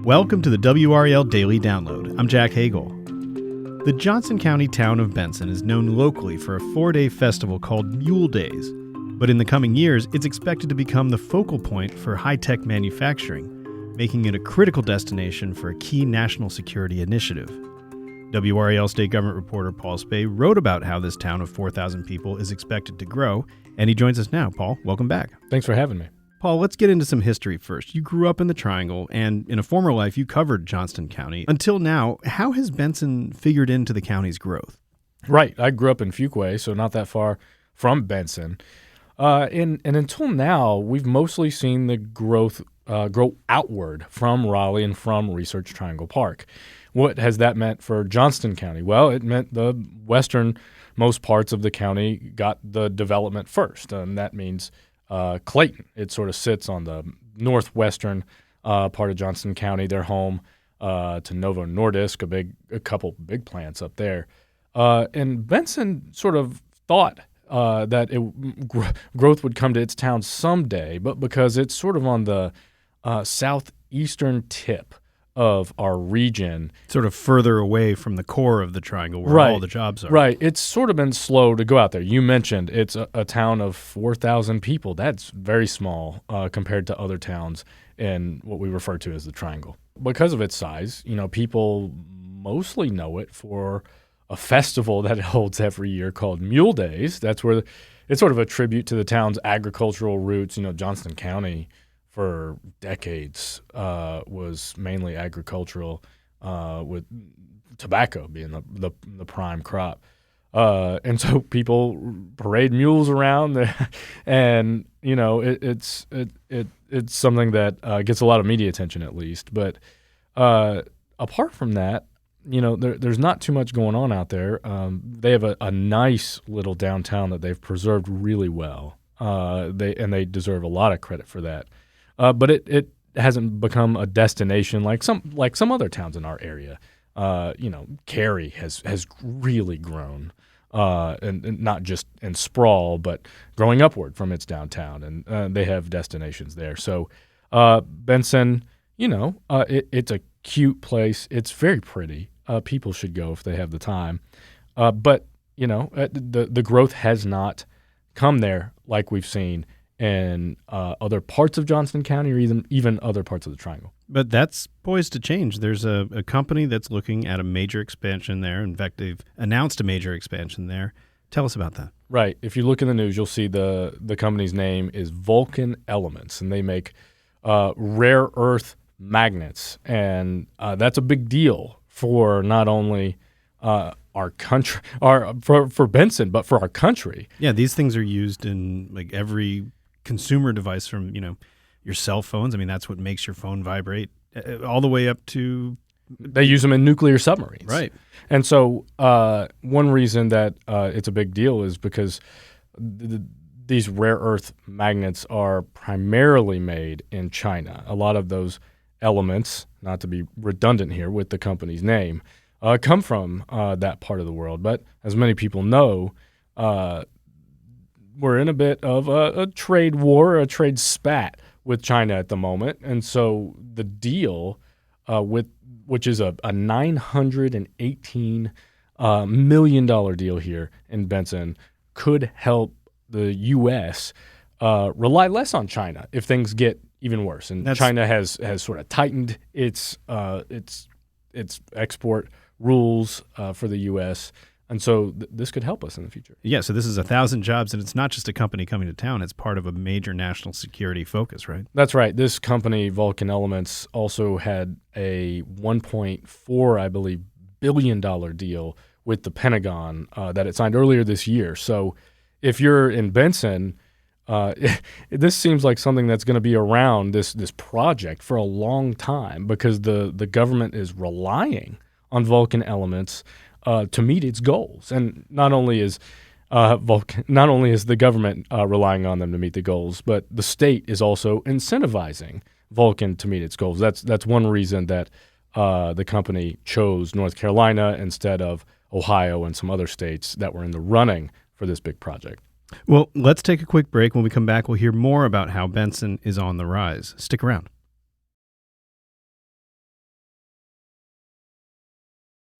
Welcome to the WRAL Daily Download. I'm Jack Hagel. The Johnston County town of Benson is known locally for a 4-day festival called Mule Days, but in the coming years, it's expected to become the focal point for high-tech manufacturing, making it a critical destination for a key national security initiative. WRAL state government reporter Paul Specht wrote about how this town of 4,000 people is expected to grow, and he joins us now. Paul, welcome back. Thanks for having me. Paul, let's get into some history first. You grew up in the Triangle, and in a former life, you covered Johnston County. Until now, how has Benson figured into the county's growth? Right. I grew up in Fuquay, so not that far from Benson. And until now, we've mostly seen the growth grow outward from Raleigh and from Research Triangle Park. What has that meant for Johnston County? Well, it meant the westernmost parts of the county got the development first, and that means Clayton. It sort of sits on the northwestern part of Johnston County. They're home to Novo Nordisk, a couple big plants up there. And Benson sort of thought that growth would come to its town someday, but because it's sort of on the southeastern tip of our region. Sort of further away from the core of the Triangle where all the jobs are. Right. It's sort of been slow to go out there. You mentioned it's a town of 4,000 people. That's very small compared to other towns in what we refer to as the Triangle. Because of its size, people mostly know it for a festival that it holds every year called Mule Days. That's where it's sort of a tribute to the town's agricultural roots. Johnston County for decades was mainly agricultural, with tobacco being the prime crop. And so people parade mules around, and it's something that gets a lot of media attention at least. But apart from that, there's not too much going on out there. They have a nice little downtown that they've preserved really well. They deserve a lot of credit for that. But it hasn't become a destination like some other towns in our area. Cary has really grown, and not just in sprawl, but growing upward from its downtown, and they have destinations there. So Benson, it's a cute place. It's very pretty. People should go if they have the time. But the growth has not come there like we've seen in other parts of Johnston County or even other parts of the Triangle. But that's poised to change. There's a company that's looking at a major expansion there. In fact, they've announced a major expansion there. Tell us about that. Right. If you look in the news, you'll see the company's name is Vulcan Elements, and they make rare earth magnets. And that's a big deal for not only our country, for Benson, but for our country. Yeah, these things are used in like every consumer device, from your cell phones. I mean, that's what makes your phone vibrate, all the way up to. They use them in nuclear submarines, right? And so one reason that it's a big deal is because these rare earth magnets are primarily made in China. A lot of those elements, not to be redundant here with the company's name, come from that part of the world. But as many people know, we're in a bit of a trade war, a trade spat with China at the moment. And so the deal, which is a $918 million deal here in Benson, could help the U.S. Rely less on China if things get even worse. And China has sort of tightened its export rules for the U.S., and so this could help us in the future. Yeah, so this is 1,000 jobs, and it's not just a company coming to town. It's part of a major national security focus, right? That's right. This company, Vulcan Elements, also had a $1.4, I believe, billion deal with the Pentagon that it signed earlier this year. So if you're in Benson, this seems like something that's going to be around, this project, for a long time, because the government is relying on Vulcan Elements to meet its goals. And not only is the government relying on them to meet the goals, but the state is also incentivizing Vulcan to meet its goals. That's one reason that the company chose North Carolina instead of Ohio and some other states that were in the running for this big project. Well, let's take a quick break. When we come back, we'll hear more about how Benson is on the rise. Stick around.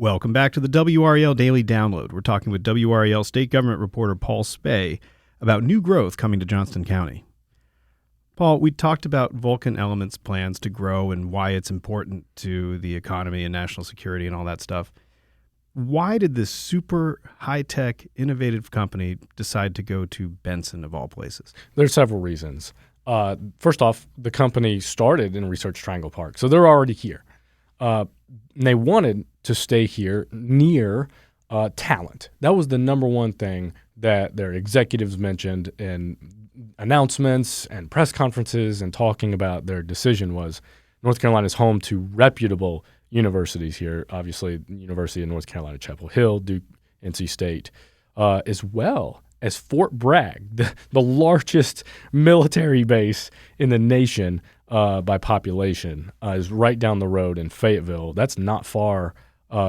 Welcome back to the WRAL Daily Download. We're talking with WRAL State Government reporter Paul Specht about new growth coming to Johnston County. Paul, we talked about Vulcan Elements' plans to grow and why it's important to the economy and national security and all that stuff. Why did this super high-tech, innovative company decide to go to Benson, of all places? There's several reasons. First off, the company started in Research Triangle Park, so they're already here. And they wanted to stay here near talent. That was the number one thing that their executives mentioned in announcements and press conferences and talking about their decision was North Carolina is home to reputable universities here, obviously University of North Carolina, Chapel Hill, Duke, NC State, as well as Fort Bragg, the largest military base in the nation by population, is right down the road in Fayetteville. That's not far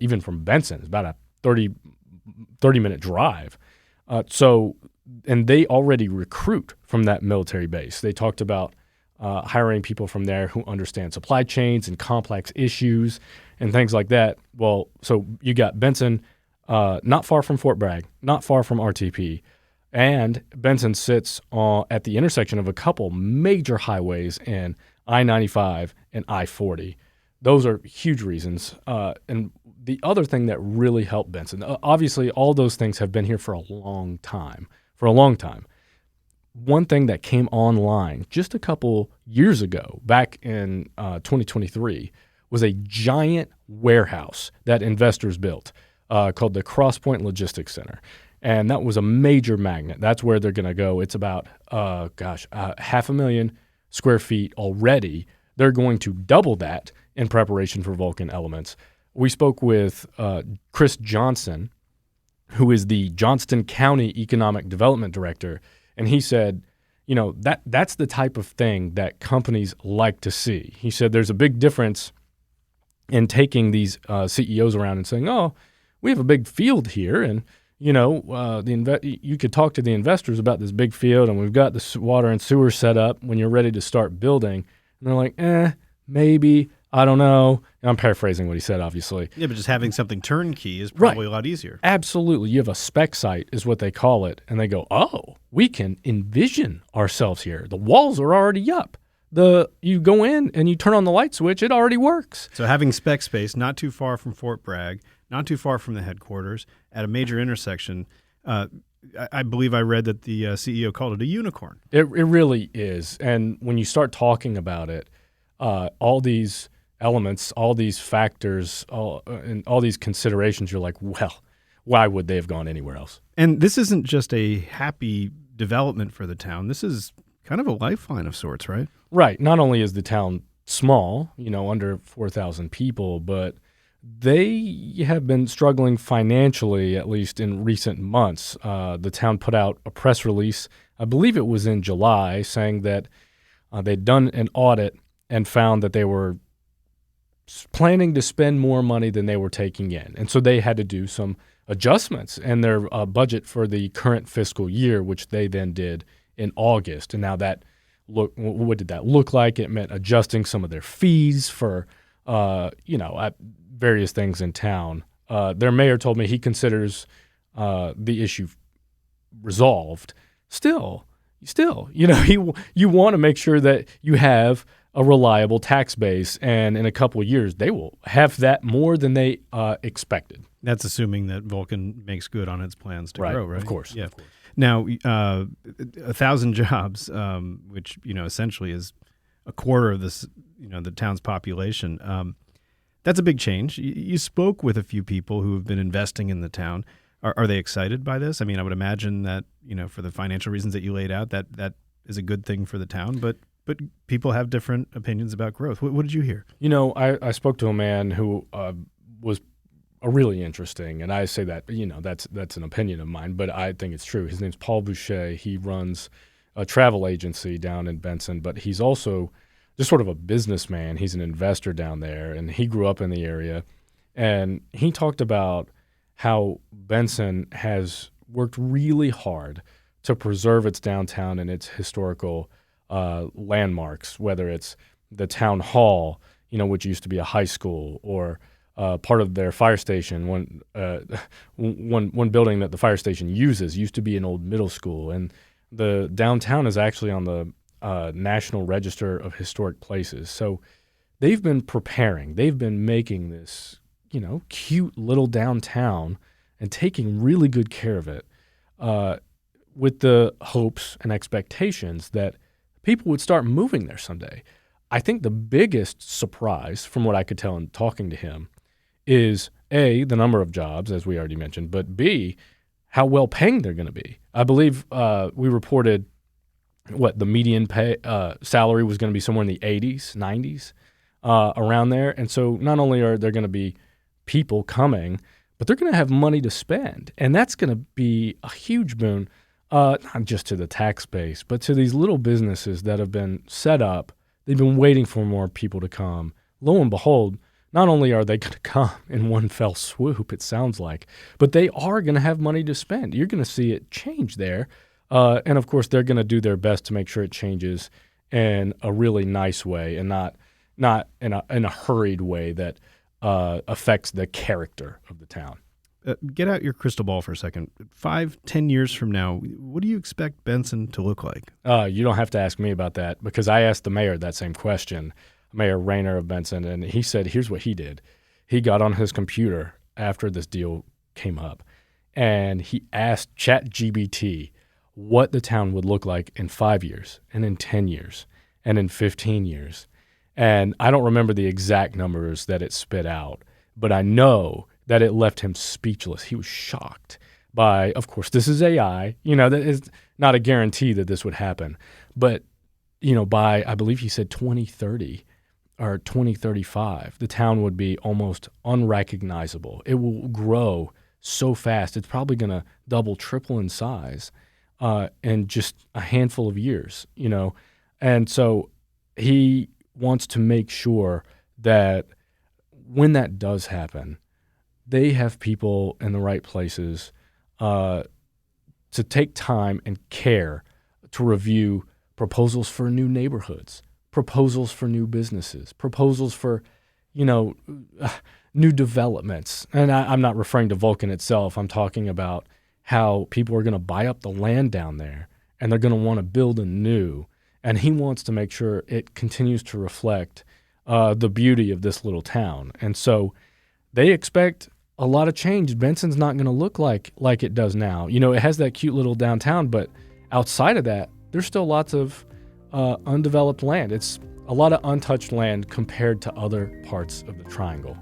even from Benson. It's about a 30-minute drive. And they already recruit from that military base. They talked about hiring people from there who understand supply chains and complex issues and things like that. Well, so you got Benson, not far from Fort Bragg, not far from RTP, and Benson sits at the intersection of a couple major highways in I-95 and I-40. Those are huge reasons. And the other thing that really helped Benson, obviously all those things have been here for a long time. One thing that came online just a couple years ago, back in 2023, was a giant warehouse that investors built called the Crosspoint Logistics Center. And that was a major magnet. That's where they're going to go. It's about, 500,000 square feet already. They're going to double that in preparation for Vulcan Elements. We spoke with Chris Johnson, who is the Johnston County Economic Development Director, and he said, that's the type of thing that companies like to see. He said there's a big difference in taking these CEOs around and saying, oh, we have a big field here, and you could talk to the investors about this big field, and we've got the water and sewer set up when you're ready to start building. And they're like, maybe, I don't know. And I'm paraphrasing what he said, obviously. Yeah, but just having something turnkey is probably a lot easier. Absolutely. You have a spec site is what they call it. And they go, oh, we can envision ourselves here. The walls are already up. You go in and you turn on the light switch, it already works. So having spec space not too far from Fort Bragg, not too far from the headquarters, at a major intersection, I believe I read that the CEO called it a unicorn. It really is. And when you start talking about it, all these elements, all these factors, and all these considerations, you're like, well, why would they have gone anywhere else? And this isn't just a happy development for the town. This is kind of a lifeline of sorts, right? Right. Not only is the town small, under 4,000 people, but they have been struggling financially, at least in recent months. The town put out a press release, I believe it was in July, saying that they'd done an audit and found that they were planning to spend more money than they were taking in. And so they had to do some adjustments in their budget for the current fiscal year, which they then did in August. And now what did that look like? It meant adjusting some of their fees for, various things in town. Their mayor told me he considers the issue resolved. Still, you want to make sure that you have a reliable tax base, and in a couple of years, they will have that more than they expected. That's assuming that Vulcan makes good on its plans to grow, right? Of course. Yeah. Of course. Now, 1,000 jobs, which essentially is a quarter of this, the town's population. That's a big change. You spoke with a few people who have been investing in the town. Are they excited by this? I mean, I would imagine that for the financial reasons that you laid out, that is a good thing for the town. But people have different opinions about growth. What did you hear? I spoke to a man who was really interesting, and I say that that's an opinion of mine, but I think it's true. His name's Paul Boucher. He runs a travel agency down in Benson, but he's also just sort of a businessman. He's an investor down there, and he grew up in the area. And he talked about how Benson has worked really hard to preserve its downtown and its historical landmarks, whether it's the town hall, which used to be a high school, or part of their fire station, one building that the fire station uses used to be an old middle school, and the downtown is actually on the National Register of Historic Places. So they've been preparing. They've been making this, cute little downtown and taking really good care of it with the hopes and expectations that people would start moving there someday. I think the biggest surprise, from what I could tell in talking to him, is A, the number of jobs, as we already mentioned, but B, how well paying they're going to be. I believe we reported the median pay salary was going to be somewhere in the 80s, 90s, around there. And so not only are there going to be people coming, but they're going to have money to spend. And that's going to be a huge boon, not just to the tax base, but to these little businesses that have been set up. They've been waiting for more people to come. Lo and behold, not only are they going to come in one fell swoop, it sounds like, but they are going to have money to spend. You're going to see it change there. And, of course, they're going to do their best to make sure it changes in a really nice way and not in a hurried way that affects the character of the town. Get out your crystal ball for a second. 5-10 years from now, what do you expect Benson to look like? You don't have to ask me about that, because I asked the mayor that same question, Mayor Rayner of Benson, and he said here's what he did. He got on his computer after this deal came up, and he asked ChatGPT what the town would look like in 5 years, and in 10 years, and in 15 years. And I don't remember the exact numbers that it spit out, but I know that it left him speechless. He was shocked by, of course, this is AI. That is not a guarantee that this would happen. But, by, I believe he said 2030 or 2035, the town would be almost unrecognizable. It will grow so fast. It's probably going to double, triple in size in just a handful of years, And so he wants to make sure that when that does happen, they have people in the right places to take time and care to review proposals for new neighborhoods, proposals for new businesses, proposals for, new developments. And I'm not referring to Vulcan itself. I'm talking about how people are going to buy up the land down there and they're going to want to build anew. And he wants to make sure it continues to reflect the beauty of this little town. And so they expect a lot of change. Benson's not going to look like it does now. It has that cute little downtown, but outside of that, there's still lots of undeveloped land. It's a lot of untouched land compared to other parts of the Triangle.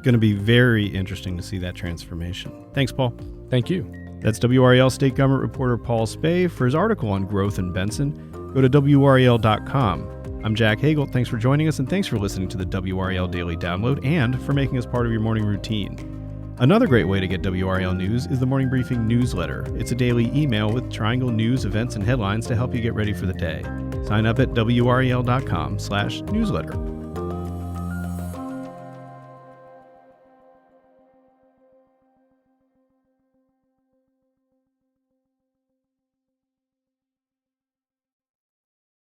Going to be very interesting to see that transformation. Thanks, Paul. Thank you. That's WRAL State Government reporter Paul Specht. For his article on growth in Benson, go to WRAL.com. I'm Jack Hagel. Thanks for joining us, and thanks for listening to the WRAL Daily Download and for making us part of your morning routine. Another great way to get WRAL news is the Morning Briefing newsletter. It's a daily email with Triangle news, events, and headlines to help you get ready for the day. Sign up at WRAL.com/newsletter.